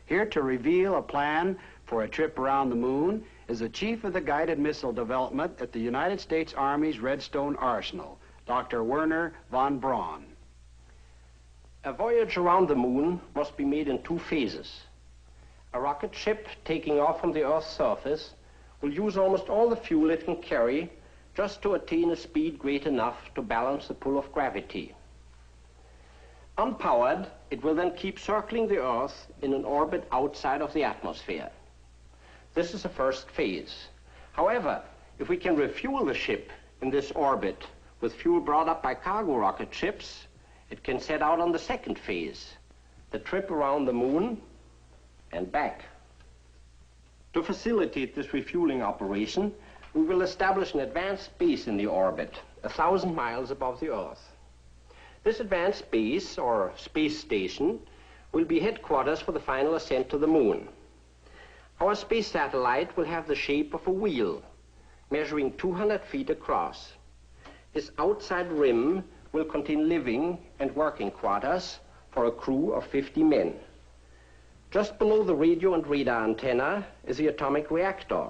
Here to reveal a plan for a trip around the moon is the chief of the guided missile development at the United States Army's Redstone Arsenal, Dr. Werner von Braun. A voyage around the moon must be made in two phases. A rocket ship taking off from the Earth's surface will use almost all the fuel it can carry just to attain a speed great enough to balance the pull of gravity. Unpowered, it will then keep circling the Earth in an orbit outside of the atmosphere. This is the first phase. However, if we can refuel the ship in this orbit with fuel brought up by cargo rocket ships, it can set out on the second phase, the trip around the moon and back. To facilitate this refueling operation, we will establish an advanced base in the orbit, 1,000 miles above the Earth. This advanced base, or space station, will be headquarters for the final ascent to the moon. Our space satellite will have the shape of a wheel, measuring 200 feet across. Its outside rim will contain living and working quarters for a crew of 50 men. Just below the radio and radar antenna is the atomic reactor.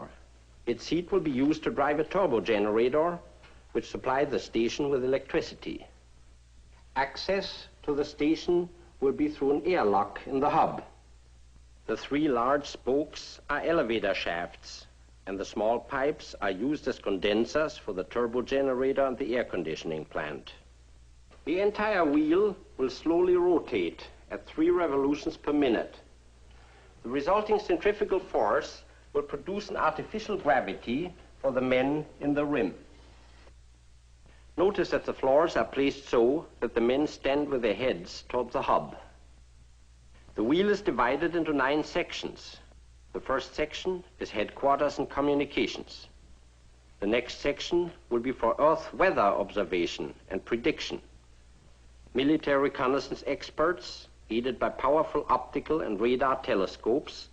Its heat will be used to drive a turbo generator, which supplies the station with electricity. Access to the station will be through an airlock in the hub. The three large spokes are elevator shafts, and the small pipes are used as condensers for the turbo generator and the air conditioning plant. The entire wheel will slowly rotate at 3 revolutions per minute. The resulting centrifugal force will produce an artificial gravity for the men in the rim. Notice that the floors are placed so that the men stand with their heads toward the hub. The wheel is divided into 9 sections. The first section is headquarters and communications. The next section will be for Earth weather observation and prediction. Military reconnaissance experts, aided by powerful optical and radar telescopes,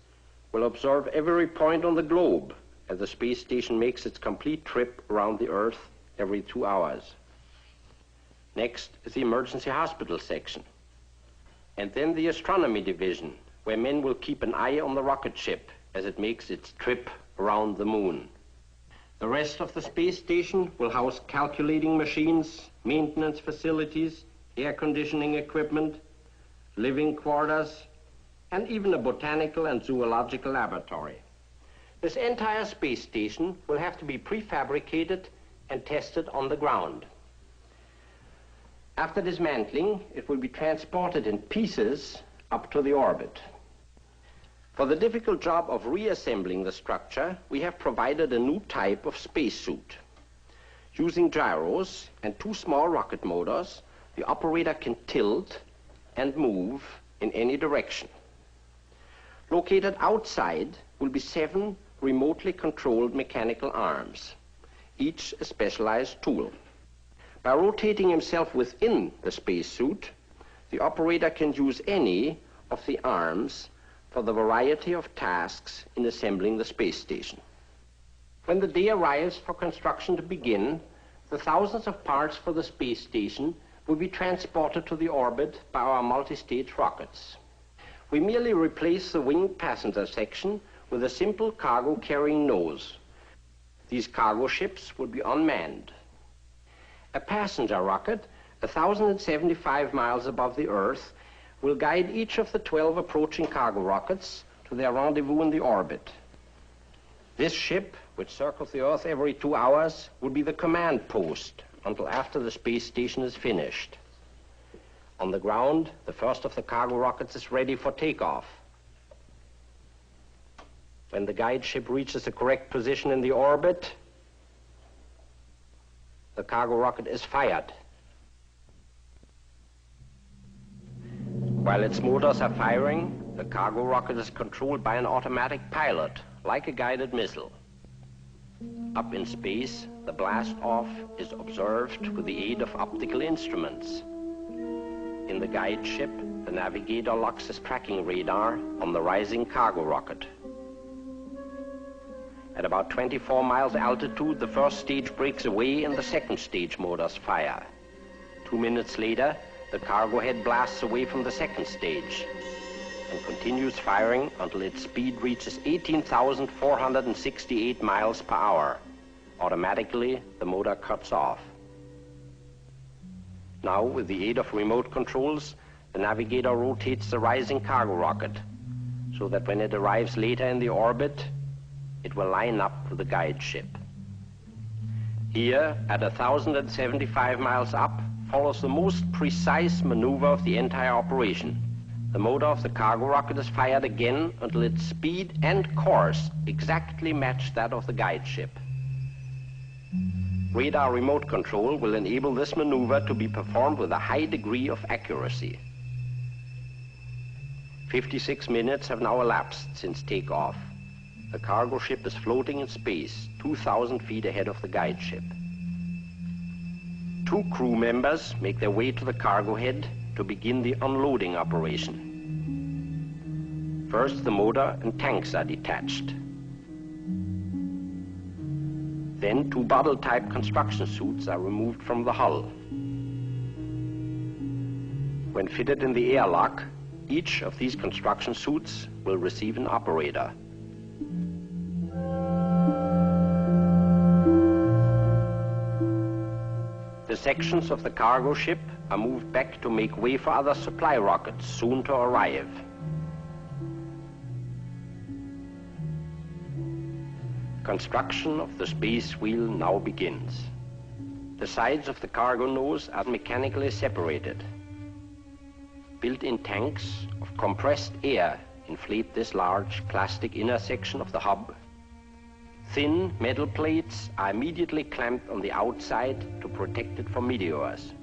will observe every point on the globe as the space station makes its complete trip around the Earth every 2 hours. Next is the emergency hospital section. And then the astronomy division, where men will keep an eye on the rocket ship as it makes its trip around the moon. The rest of the space station will house calculating machines, maintenance facilities, air conditioning equipment, living quarters, and even a botanical and zoological laboratory. This entire space station will have to be prefabricated and tested on the ground. After dismantling, it will be transported in pieces up to the orbit. For the difficult job of reassembling the structure, we have provided a new type of spacesuit. Using gyros and 2 small rocket motors, the operator can tilt and move in any direction. Located outside will be 7 remotely controlled mechanical arms, each a specialized tool. By rotating himself within the spacesuit, the operator can use any of the arms for the variety of tasks in assembling the space station. When the day arrives for construction to begin, the thousands of parts for the space station will be transported to the orbit by our multi-stage rockets. We merely replace the winged passenger section with a simple cargo-carrying nose. These cargo ships will be unmanned. A passenger rocket, 1,075 miles above the Earth, will guide each of the 12 approaching cargo rockets to their rendezvous in the orbit. This ship, which circles the Earth every 2 hours, will be the command post until after the space station is finished. On the ground, the first of the cargo rockets is ready for takeoff. When the guide ship reaches the correct position in the orbit, the cargo rocket is fired. While its motors are firing, the cargo rocket is controlled by an automatic pilot, like a guided missile. Up in space, the blast-off is observed with the aid of optical instruments. In the guide ship, the navigator locks his tracking radar on the rising cargo rocket. At about 24 miles altitude, the first stage breaks away and the second stage motors fire. 2 minutes later, the cargo head blasts away from the second stage. and continues firing until its speed reaches 18,468 miles per hour. Automatically, the motor cuts off. Now, with the aid of remote controls, the navigator rotates the rising cargo rocket so that when it arrives later in the orbit, it will line up with the guide ship. Here, at 1,075 miles up, follows the most precise maneuver of the entire operation. The motor of the cargo rocket is fired again until its speed and course exactly match that of the guide ship. Radar remote control will enable this maneuver to be performed with a high degree of accuracy. 56 minutes have now elapsed since takeoff. The cargo ship is floating in space, 2,000 feet ahead of the guide ship. 2 crew members make their way to the cargo head to begin the unloading operation. First, the motor and tanks are detached. Then 2 bottle-type construction suits are removed from the hull. When fitted in the airlock, each of these construction suits will receive an operator. The sections of the cargo ship are moved back to make way for other supply rockets soon to arrive. Construction of the space wheel now begins. The sides of the cargo nose are mechanically separated. Built-in tanks of compressed air inflate this large plastic inner section of the hub. Thin metal plates are immediately clamped on the outside to protect it from meteors.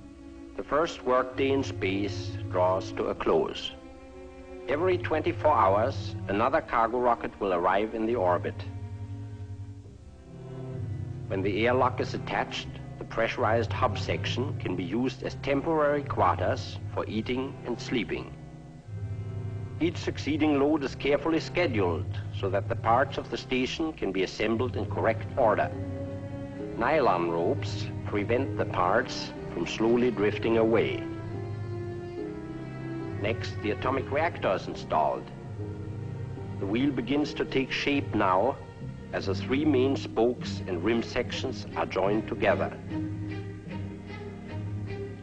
The first workday in space draws to a close. Every 24 hours, another cargo rocket will arrive in the orbit. When the airlock is attached, the pressurized hub section can be used as temporary quarters for eating and sleeping. Each succeeding load is carefully scheduled so that the parts of the station can be assembled in correct order. Nylon ropes prevent the parts from slowly drifting away. Next, the atomic reactor is installed. The wheel begins to take shape now as the 3 main spokes and rim sections are joined together.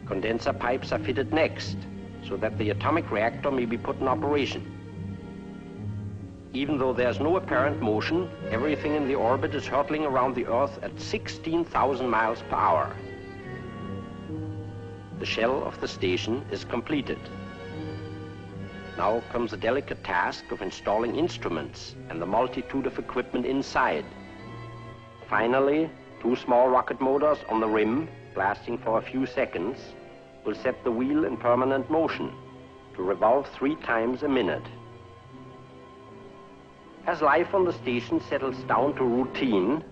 Condenser pipes are fitted next, so that the atomic reactor may be put in operation. Even though there's no apparent motion, everything in the orbit is hurtling around the Earth at 16,000 miles per hour. The shell of the station is completed. Now comes the delicate task of installing instruments and the multitude of equipment inside. Finally, 2 small rocket motors on the rim, lasting for a few seconds, will set the wheel in permanent motion to revolve 3 times a minute. As life on the station settles down to routine,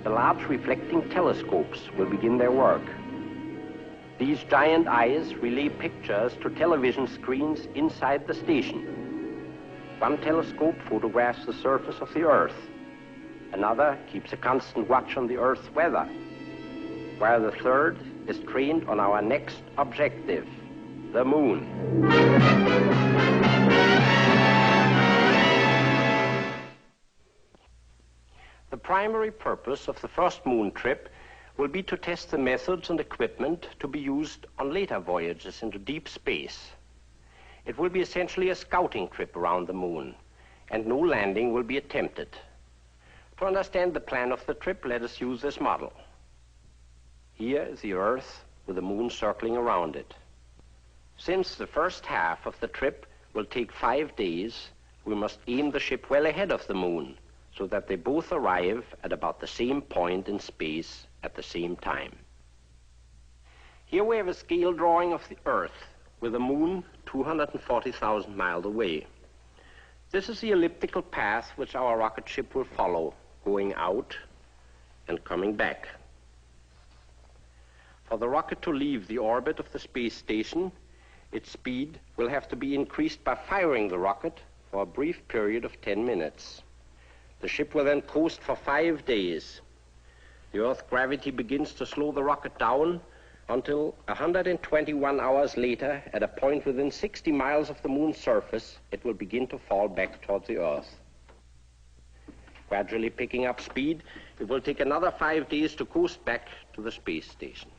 the large reflecting telescopes will begin their work. These giant eyes relay pictures to television screens inside the station. One telescope photographs the surface of the Earth. Another keeps a constant watch on the Earth's weather, while the third is trained on our next objective, the Moon. The primary purpose of the first Moon trip will be to test the methods and equipment to be used on later voyages into deep space. It will be essentially a scouting trip around the Moon, and no landing will be attempted. To understand the plan of the trip, let us use this model. Here is the Earth with the Moon circling around it. Since the first half of the trip will take 5 days, we must aim the ship well ahead of the Moon so that they both arrive at about the same point in space at the same time. Here we have a scale drawing of the Earth with the Moon 240,000 miles away. This is the elliptical path which our rocket ship will follow, going out and coming back. For the rocket to leave the orbit of the space station, its speed will have to be increased by firing the rocket for a brief period of 10 minutes. The ship will then coast for 5 days. The Earth's gravity begins to slow the rocket down until 121 hours later, at a point within 60 miles of the moon's surface, it will begin to fall back toward the Earth. Gradually picking up speed, it will take another 5 days to coast back to the space station.